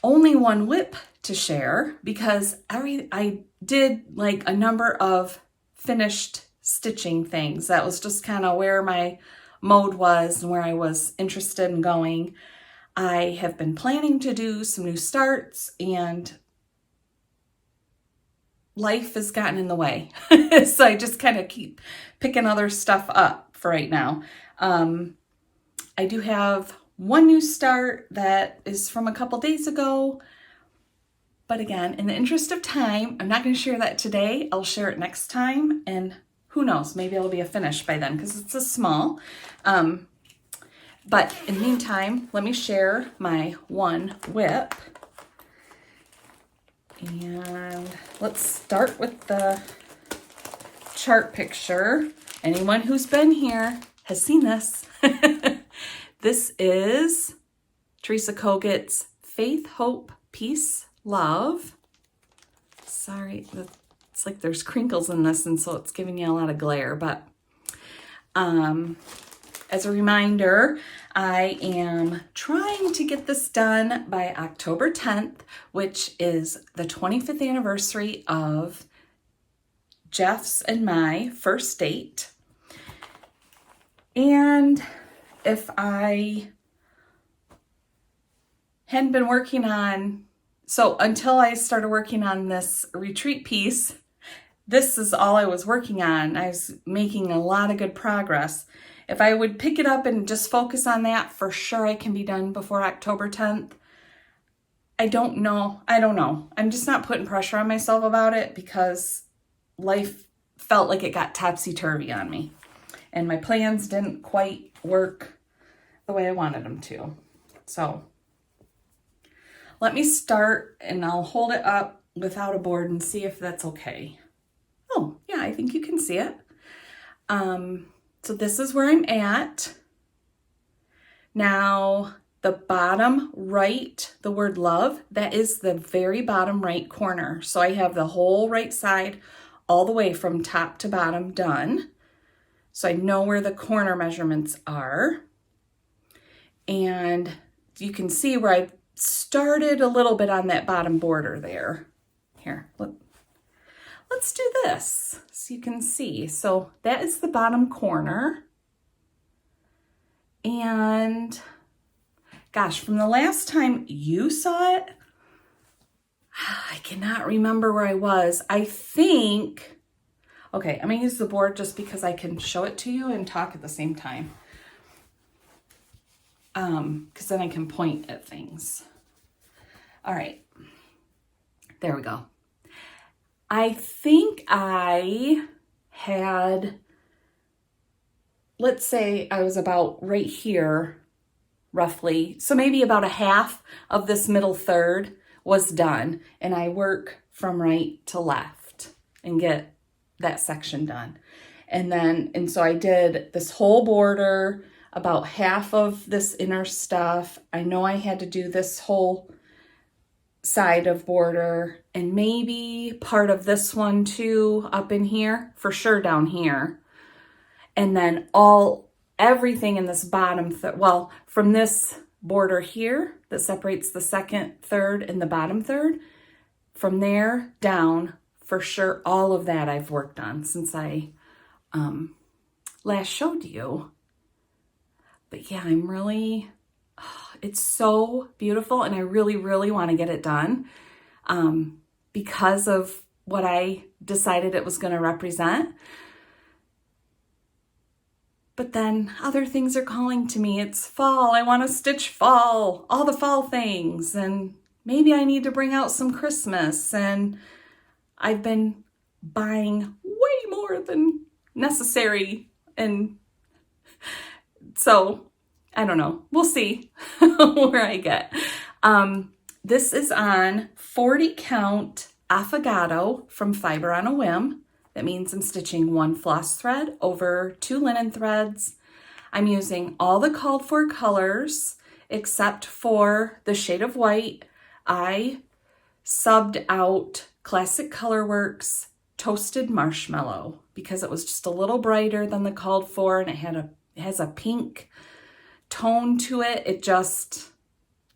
Speaker 1: only one whip to share because I did like a number of finished stitching things. That was just kind of where my mode was and where I was interested in going. I have been planning to do some new starts, and life has gotten in the way. So I just kind of keep picking other stuff up for right now. I do have one new start that is from a couple days ago. But again, in the interest of time, I'm not going to share that today. I'll share it next time. And who knows, maybe it'll be a finish by then because it's a small. But in the meantime, let me share my one whip. And let's start with the chart picture. Anyone who's been here has seen this. This is Teresa Kogut's Faith, Hope, Peace, Love. Sorry, it's like there's crinkles in this, and so it's giving you a lot of glare. But as a reminder, I am trying to get this done by October 10th, which is the 25th anniversary of Jeff's and my first date. And if I hadn't been working on, so until I started working on this retreat piece, this is all I was working on. I was making a lot of good progress. If I would pick it up and just focus on that, for sure I can be done before October 10th. I don't know. I'm just not putting pressure on myself about it because life felt like it got topsy-turvy on me. And my plans didn't quite work the way I wanted them to. So let me start, and I'll hold it up without a board and see if that's okay. Oh, yeah, I think you can see it. So this is where I'm at. Now, the bottom right, the word love, that is the very bottom right corner. So I have the whole right side all the way from top to bottom done. So I know where the corner measurements are. And you can see where I started a little bit on that bottom border there. Here, let's do this so you can see. So that is the bottom corner. And gosh, from the last time you saw it, I cannot remember where I was. I think, okay, I'm gonna use the board just because I can show it to you and talk at the same time. Because then I can point at things. All right, there we go. I think I had, let's say I was about right here, roughly. So maybe about a half of this middle third was done. And I work from right to left and get that section done. And so I did this whole border, about half of this inner stuff. I know I had to do this whole side of border and maybe part of this one too up in here, for sure down here. And then everything in this bottom, well, from this border here that separates the second third and the bottom third, from there down, for sure, all of that I've worked on since I last showed you. But yeah, I'm really, it's so beautiful, and I really, really want to get it done because of what I decided it was going to represent. But then other things are calling to me. It's fall. I want to stitch fall, all the fall things. And maybe I need to bring out some Christmas. And I've been buying way more than necessary. And so I don't know. We'll see where I get. This is on 40 count affogato from Fiber on a Whim. That means I'm stitching 1 floss thread over 2 linen threads. I'm using all the called for colors except for the shade of white. I subbed out Classic Colorworks Toasted Marshmallow because it was just a little brighter than the called for, and it has a pink tone to it. It just,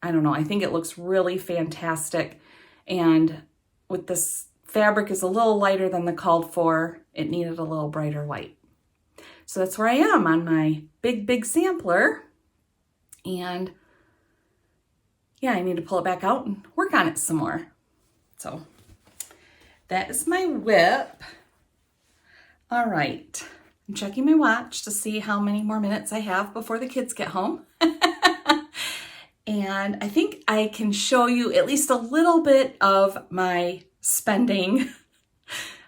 Speaker 1: I don't know, I think it looks really fantastic. And with this fabric is a little lighter than the called for, it needed a little brighter white. So that's where I am on my big sampler. And yeah, I need to pull it back out and work on it some more. So that is my whip. All right, I'm checking my watch to see how many more minutes I have before the kids get home. And I think I can show you at least a little bit of my spending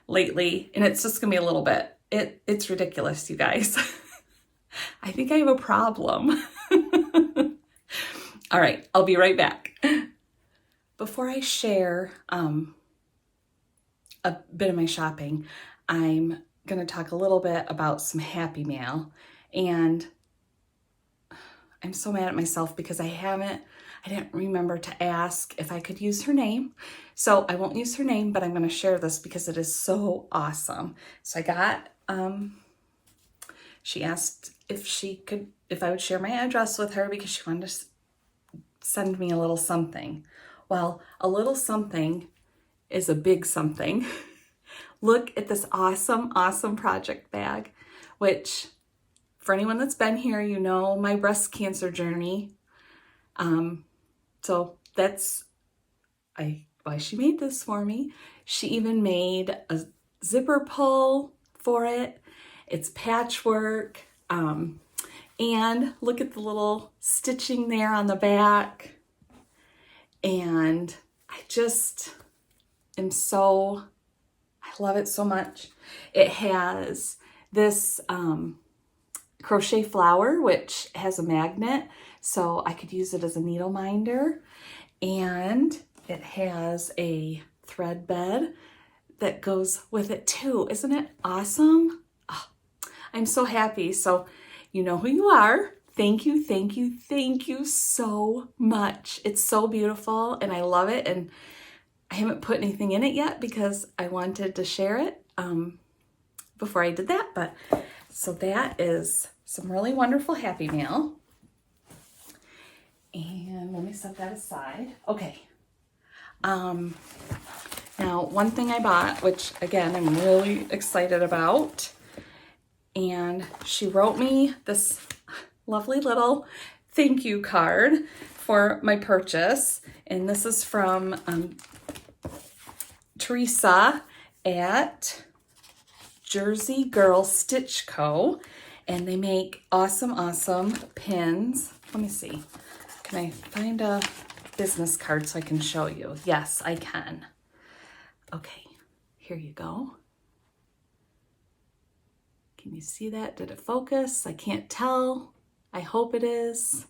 Speaker 1: lately, and it's just gonna be a little bit. It's ridiculous, you guys. I think I have a problem. All right, I'll be right back. Before I share a bit of my shopping, I'm gonna talk a little bit about some Happy Mail. And I'm so mad at myself because I didn't remember to ask if I could use her name. So I won't use her name, but I'm going to share this because it is so awesome. So I got, she asked if I would share my address with her because she wanted to send me a little something. Well, a little something is a big something. Look at this awesome project bag, which for anyone that's been here, you know my breast cancer journey. So that's why she made this for me. She even made a zipper pull for it. It's patchwork. And look at the little stitching there on the back. And I love it so much. It has this crochet flower, which has a magnet, so I could use it as a needle minder. And it has a thread bed that goes with it too. Isn't it awesome? Oh, I'm so happy. So you know who you are. Thank you so much. It's so beautiful and I love it. And I haven't put anything in it yet because I wanted to share it before I did that. But so that is some really wonderful Happy Mail. And let me set that aside. Okay. Now, one thing I bought, which again, I'm really excited about, and she wrote me this lovely little thank you card for my purchase. And this is from Teresa at jerseygirlstitchco. And they make awesome pins. Let me see. Can I find a business card so I can show you? Yes, I can. Okay, here you go. Can you see that? Did it focus? I can't tell. I hope it is.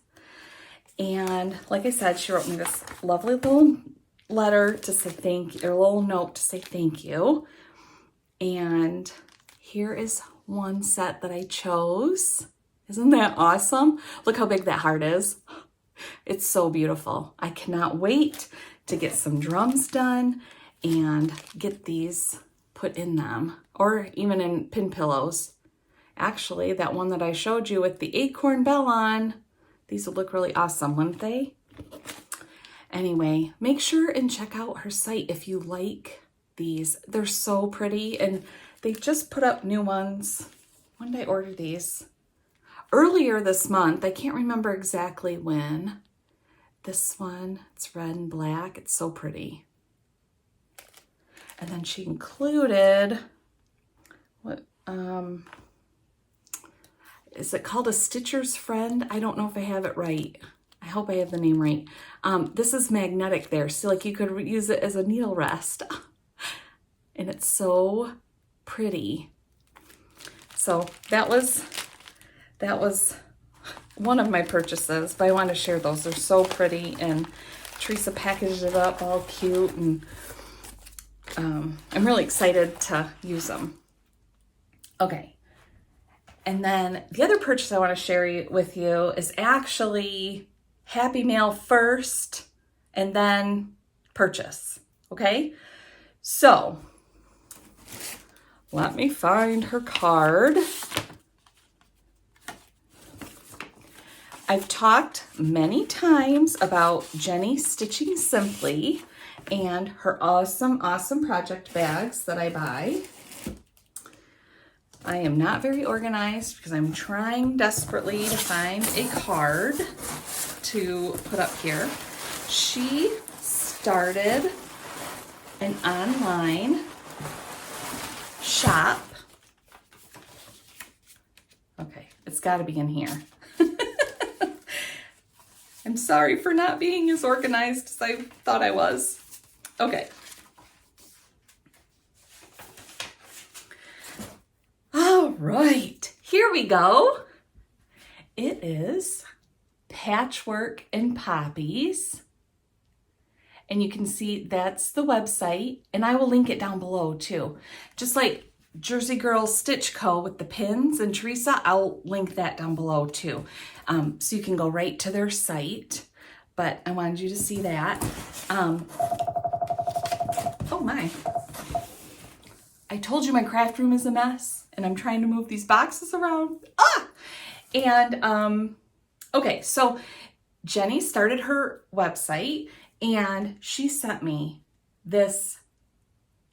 Speaker 1: And like I said, she wrote me this lovely little letter to say thank you, or a little note to say thank you. And here is one set that I chose. Isn't that awesome? Look how big that heart is. It's so beautiful. I cannot wait to get some drums done and get these put in them, or even in pin pillows. Actually, that one that I showed you with the acorn bell on, these would look really awesome, wouldn't they? Anyway, make sure and check out her site if you like these. They're so pretty, and they've just put up new ones. When did I order these? Earlier this month. I can't remember exactly when. This one, it's red and black. It's so pretty. And then she included what is it called a Stitcher's Friend? I don't know if I have it right. I hope I have the name right. This is magnetic there, so like you could use it as a needle rest. And it's so pretty. So that was one of my purchases, but I want to share those. They're so pretty, and Teresa packaged it up all cute, and I'm really excited to use them. Okay. And then the other purchase I want to share with you is actually Happy Mail first and then purchase. Okay? So let me find her card. I've talked many times about Jenni Stitching Simply and her awesome project bags that I buy. I am not very organized because I'm trying desperately to find a card to put up here. She started an online shop. Okay, it's got to be in here. I'm sorry for not being as organized as I thought I was. Okay. All right, here we go. It is Patchwork and Poppies. And you can see that's the website, and I will link it down below too. Just like jerseygirlstitchco with the pins and Teresa, I'll link that down below too. So you can go right to their site, but I wanted you to see that. Oh my. I told you my craft room is a mess, and I'm trying to move these boxes around. And okay, so Jenni started her website, and she sent me this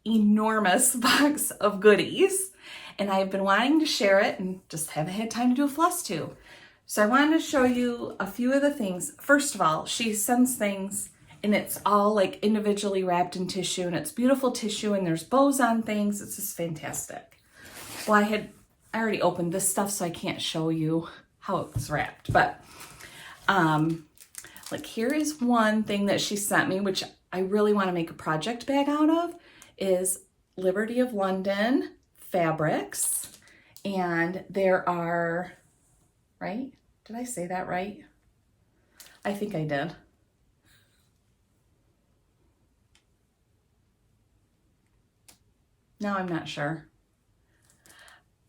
Speaker 1: enormous box of goodies, and I've been wanting to share it and just haven't had time to do a Flosstube. So I wanted to show you a few of the things. First of all, she sends things and it's all like individually wrapped in tissue, and it's beautiful tissue, and there's bows on things. It's just fantastic. Well, I already opened this stuff, so I can't show you how it was wrapped, but like here is one thing that she sent me, which I really want to make a project bag out of, is Liberty of London fabrics. And there are, right? Did I say that right? I think I did. Now I'm not sure.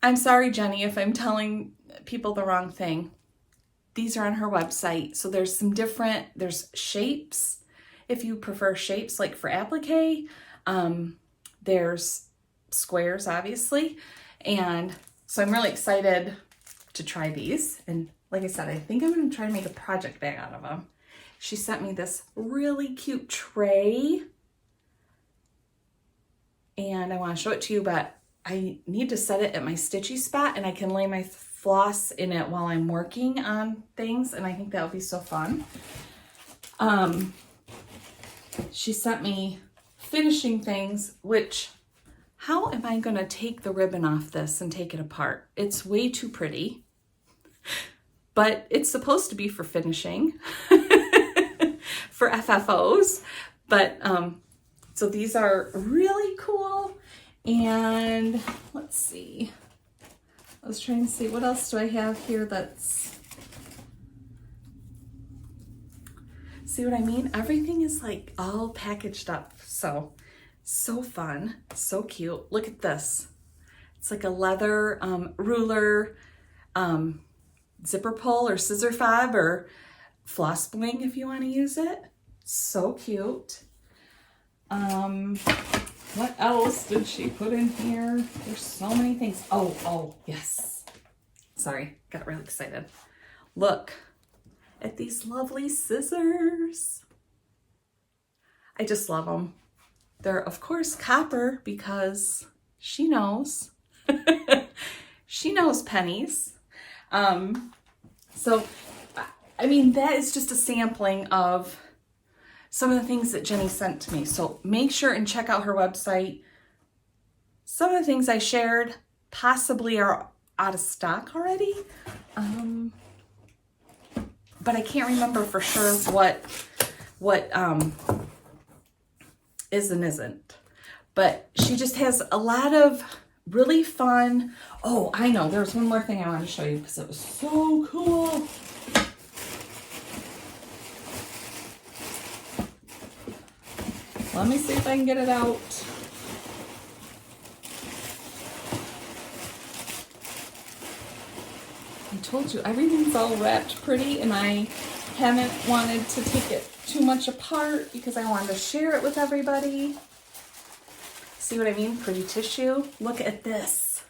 Speaker 1: I'm sorry, Jenni, if I'm telling people the wrong thing. These are on her website. So there's some different, there's shapes, if you prefer shapes like for applique. There's squares, obviously. And so I'm really excited to try these. And like I said, I think I'm going to try to make a project bag out of them. She sent me this really cute tray. And I want to show it to you, but I need to set it at my stitchy spot, and I can lay my floss in it while I'm working on things, and I think that would be so fun. She sent me finishing things, which, how am I going to take the ribbon off this and take it apart? It's way too pretty, but it's supposed to be for finishing, for FFOs, but so these are really cool. And let's see, I was trying to see what else do I have here that's, see what I mean? Everything is like all packaged up. So fun, so cute. Look at this. It's like a leather ruler, zipper pull or scissor fob or floss bling if you want to use it. So cute. What else did she put in here? There's so many things. Oh, yes. Sorry, got really excited. Look at these lovely scissors. I just love them. They're, of course, copper because she knows. She knows pennies. So, I mean, that is just a sampling of some of the things that Jenni sent to me. So make sure and check out her website. Some of the things I shared possibly are out of stock already. But I can't remember for sure what is and isn't. But she just has a lot of really fun. Oh, I know. There's one more thing I wanted to show you because it was so cool. Let me see if I can get it out. I told you everything's all wrapped pretty, and I haven't wanted to take it too much apart because I wanted to share it with everybody. See what I mean? Pretty tissue. Look at this.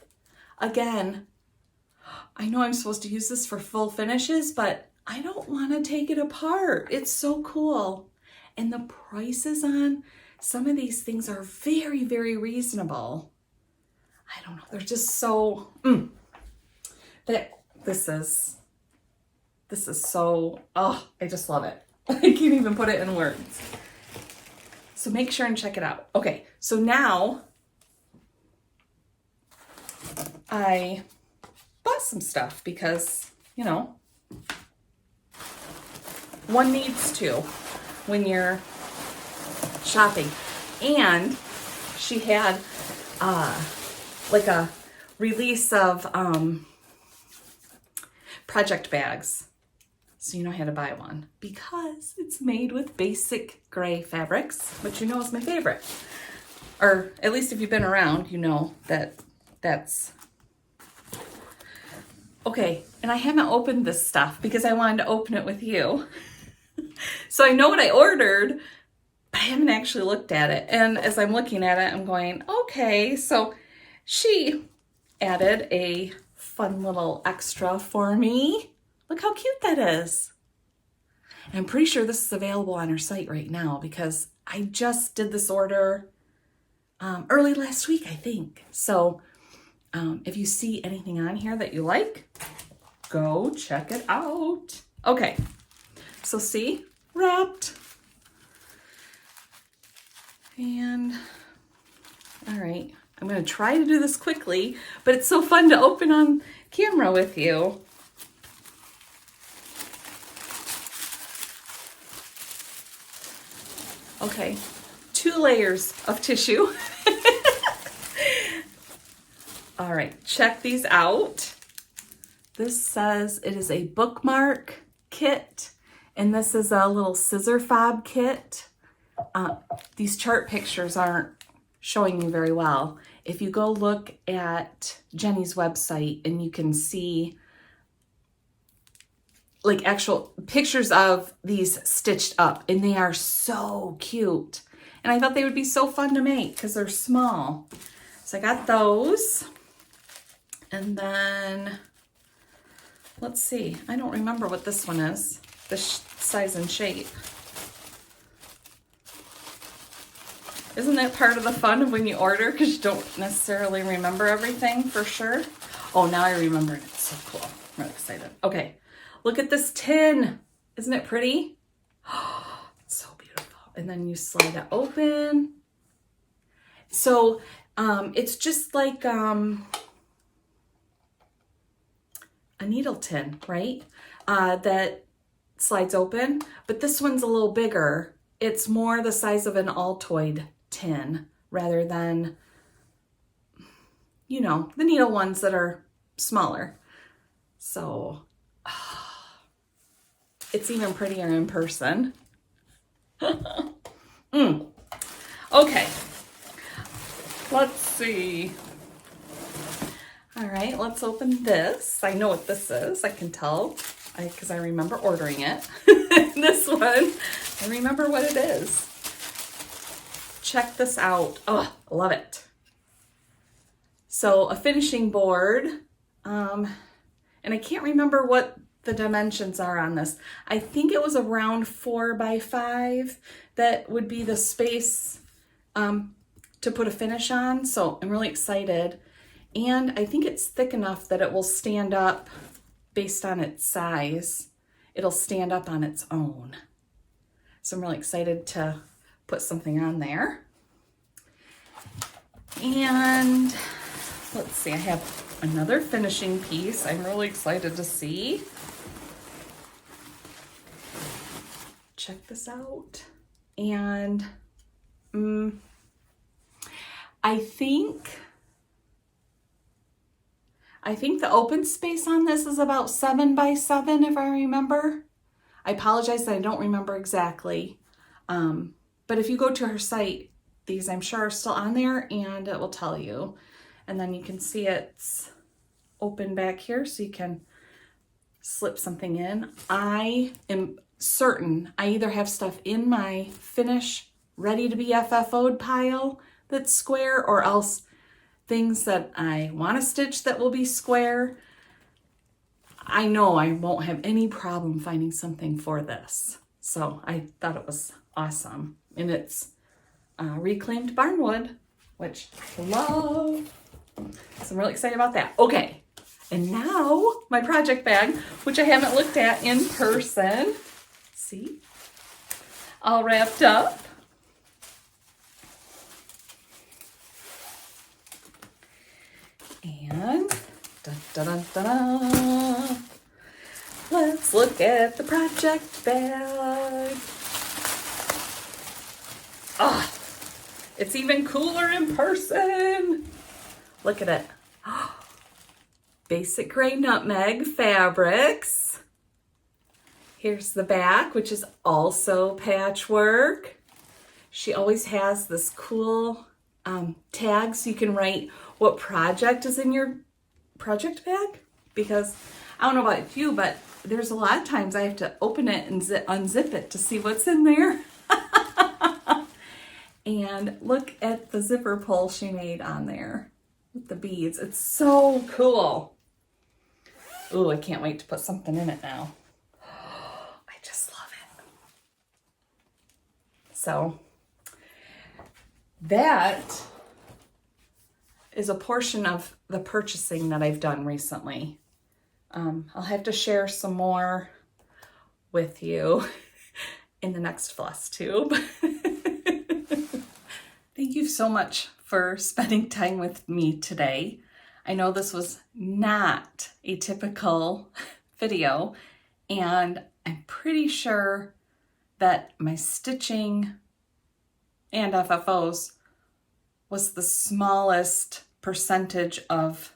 Speaker 1: Again, I know I'm supposed to use this for full finishes, but I don't want to take it apart. It's so cool. And the prices on some of these things are very, very reasonable. I don't know. They're just so... This is so... Oh, I just love it. I can't even put it in words. So make sure and check it out. Okay, so now I bought some stuff because, you know, one needs to when you're shopping. And she had like a release of project bags. So you know how to buy one because it's made with basic gray fabrics, which you know is my favorite. Or at least if you've been around, you know that's... Okay, and I haven't opened this stuff because I wanted to open it with you. So I know what I ordered, but I haven't actually looked at it. And as I'm looking at it, I'm going, okay, so she added a fun little extra for me. Look how cute that is. And I'm pretty sure this is available on her site right now because I just did this order early last week, I think. So if you see anything on here that you like, go check it out. Okay, so see, wrapped. And all right, I'm gonna try to do this quickly, but it's so fun to open on camera with you. Okay, 2 layers of tissue. All right, check these out. This says it is a bookmark kit, and this is a little scissor fob kit. These chart pictures aren't showing you very well. If you go look at Jenni's website and you can see like actual pictures of these stitched up, and they are so cute. And I thought they would be so fun to make because they're small. So I got those. And then, let's see, I don't remember what this one is, the size and shape. Isn't that part of the fun of when you order because you don't necessarily remember everything for sure? Oh, now I remember it. It's so cool. I'm really excited. Okay, look at this tin. Isn't it pretty? Oh, it's so beautiful. And then you slide it open. So it's just like a needle tin, right? That slides open, but this one's a little bigger. It's more the size of an Altoid tin rather than, you know, the needle ones that are smaller. So it's even prettier in person. Okay, let's see. All right, let's open this. I know what this is. I can tell because I remember ordering it. This one, I remember what it is. Check this out. Oh, I love it. So a finishing board, and I can't remember what the dimensions are on this. I think it was around 4x5 that would be the space to put a finish on. So I'm really excited. And I think it's thick enough that it will stand up based on its size. It'll stand up on its own. So I'm really excited to put something on there. And let's see, I have another finishing piece I'm really excited to see. Check this out. And I think the open space on this is about 7 by 7, if I remember. I apologize that I don't remember exactly. But if you go to her site, these I'm sure are still on there and it will tell you. And then you can see it's open back here so you can slip something in. I am certain I either have stuff in my finish ready to be FFO'd pile that's square, or else things that I want to stitch that will be square. I know I won't have any problem finding something for this. So I thought it was awesome. And it's reclaimed barnwood, which I love. So I'm really excited about that. Okay, and now my project bag, which I haven't looked at in person. See? All wrapped up. And da-da-da-da. Let's look at the project bag. Ah, it's even cooler in person. Look at it. Basic gray nutmeg fabrics. Here's the back, which is also patchwork. She always has this cool tag so you can write what project is in your project bag. Because I don't know about you, but there's a lot of times I have to open it and unzip it to see what's in there. And look at the zipper pull she made on there with the beads. It's so cool. Ooh, I can't wait to put something in it now. I just love it. So that is a portion of the purchasing that I've done recently. I'll have to share some more with you in the next Flosstube. Thank you so much for spending time with me today. I know this was not a typical video, and I'm pretty sure that my stitching and FFOs was the smallest percentage of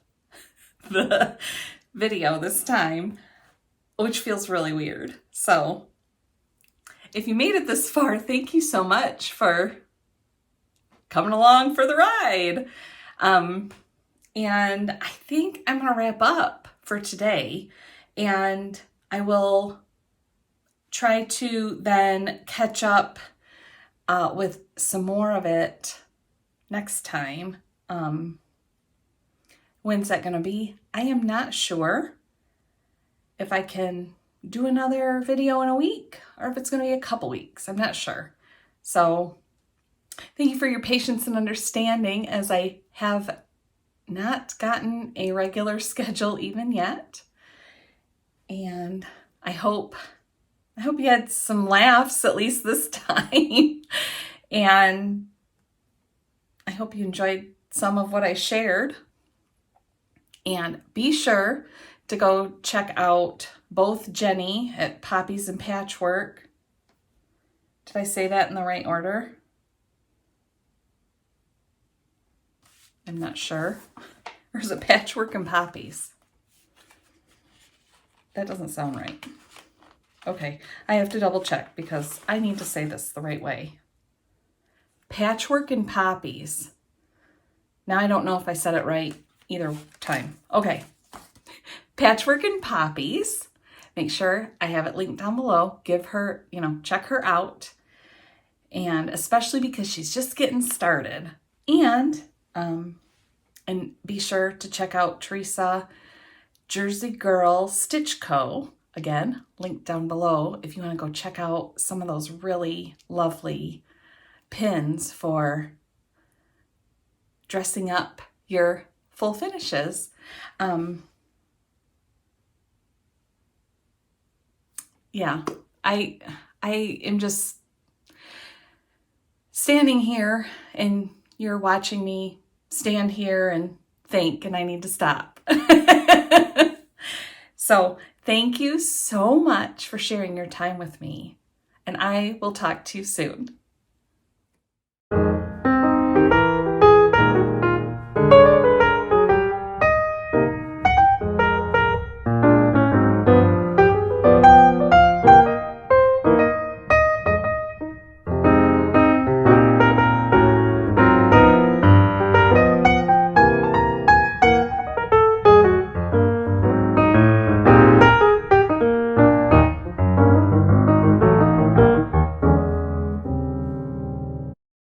Speaker 1: the video this time, which feels really weird. So if you made it this far, thank you so much for coming along for the ride. And I think I'm going to wrap up for today, and I will try to then catch up with some more of it next time. When's that going to be? I am not sure if I can do another video in a week or if it's going to be a couple weeks. I'm not sure. So thank you for your patience and understanding, as I have not gotten a regular schedule even yet. And I hope you had some laughs at least this time. And I hope you enjoyed some of what I shared. And be sure to go check out both Jenni at Poppies and Patchwork. Did I say that in the right order? I'm not sure. Or is it Patchwork and Poppies? That doesn't sound right. Okay, I have to double check because I need to say this the right way. Patchwork and Poppies. Now I don't know if I said it right either time. Okay, Patchwork and Poppies. Make sure I have it linked down below. Give her, check her out. And especially because she's just getting started. And be sure to check out Teresa jerseygirlstitchco. Again, linked down below if you want to go check out some of those really lovely pins for dressing up your full finishes. Yeah, I am just standing here and you're watching me stand here and think and I need to stop. So thank you so much for sharing your time with me, and I will talk to you soon.